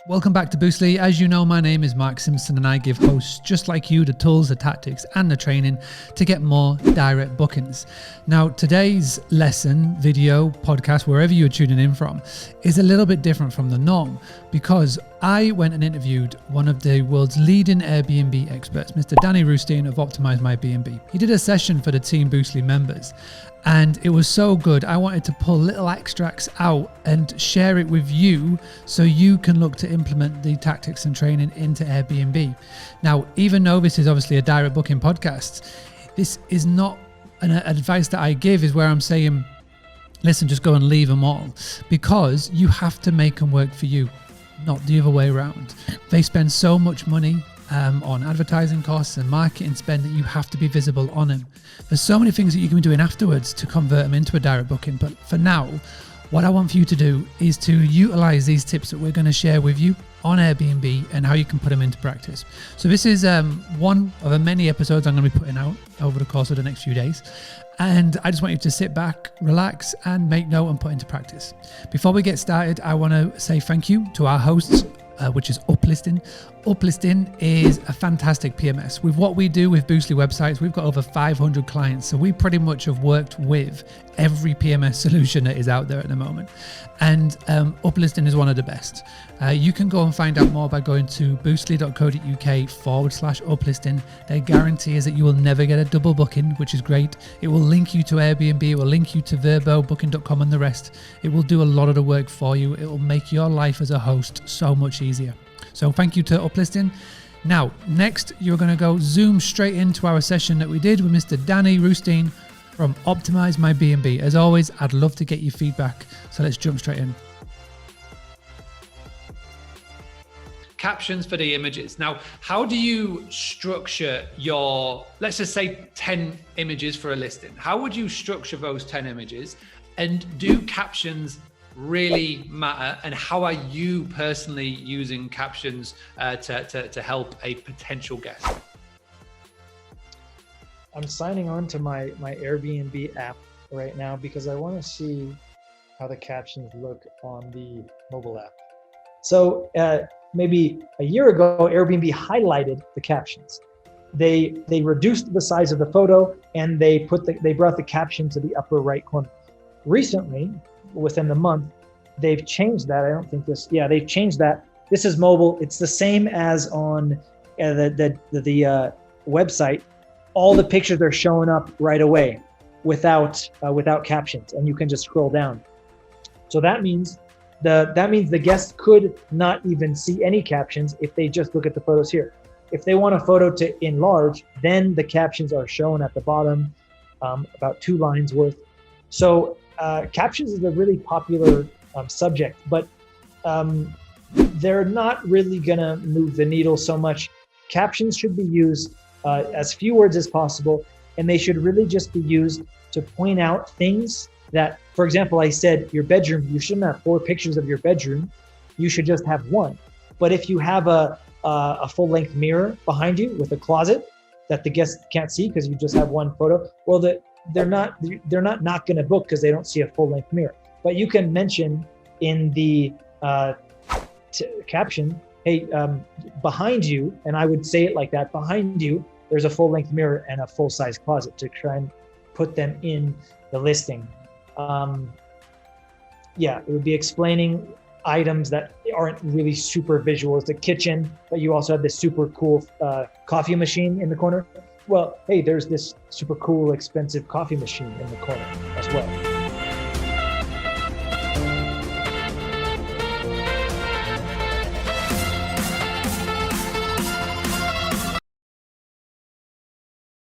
Welcome back to Boostly. As you know, my name is Mark Simpson and I give hosts just like you the tools, the tactics and the training to get more direct bookings. Now, today's lesson, video, podcast, wherever you're tuning in from, is a little bit different from the norm because I went and interviewed one of the world's leading Airbnb experts, Mr. Daniel Rusteen of Optimize My B&B. He did a session for the Team Boostly members and it was so good. I wanted to pull little extracts out and share it with you so you can look to implement the tactics and training into Airbnb. Now, even though this is obviously a direct booking podcast, this is not an advice that I give is where I'm saying, listen, just go and leave them all, because you have to make them work for you, not the other way around. They spend so much money on advertising costs and marketing spend that you have to be visible on them. There's so many things that you can be doing afterwards to convert them into a direct booking. But for now, what I want for you to do is to utilize these tips that we're going to share with you on Airbnb and how you can put them into practice. So this is one of the many episodes I'm going to be putting out over the course of the next few days. And I just want you to sit back, relax, and make note and put into practice. Before we get started, I want to say thank you to our hosts, which is Uplisting. Uplisting is a fantastic PMS. With what we do with Boostly websites, we've got over 500 clients. So we pretty much have worked with every PMS solution that is out there at the moment. And Uplisting is one of the best. You can go and find out more by going to boostly.co.uk/uplisting. Their guarantee is that you will never get a double booking, which is great. It will link you to Airbnb, it will link you to Verbo, Booking.com and the rest. It will do a lot of the work for you. It will make your life as a host so much easier. So thank you to Uplisting. Now, next, you're going to go zoom straight into our session that we did with Mr. Daniel Rusteen from Optimize My B&B. As always, I'd love to get your feedback. So let's jump straight in. Captions for the images. Now, how do you structure your, let's just say 10 images for a listing? How would you structure those 10 images? And do captions really matter? And how are you personally using captions to help a potential guest? I'm signing on to my Airbnb app right now because I want to see how the captions look on the mobile app. So maybe a year ago, Airbnb highlighted the captions. They reduced the size of the photo and they brought the caption to the upper right corner. Recently, within the month, they've changed that. I don't think they've changed that. This is mobile. It's the same as on the website. All the pictures are showing up right away without captions, and you can just scroll down. So that means the guest could not even see any captions if they just look at the photos here. If they want a photo to enlarge, then the captions are shown at the bottom, about 2 lines worth. So captions is a really popular subject, but they're not really gonna move the needle so much. Captions should be used as few words as possible, and they should really just be used to point out things that, for example, I said your bedroom, you shouldn't have 4 pictures of your bedroom, you should just have 1. But if you have a full-length mirror behind you with a closet that the guest can't see because you just have 1 photo, well, they're not gonna book because they don't see a full-length mirror. But you can mention in the caption, hey, behind you, and I would say it like that, behind you, there's a full-length mirror and a full-size closet to try and put them in the listing. It would be explaining items that aren't really super visual. It's a kitchen, but you also have this super cool coffee machine in the corner. Well, hey, there's this super cool, expensive coffee machine in the corner as well.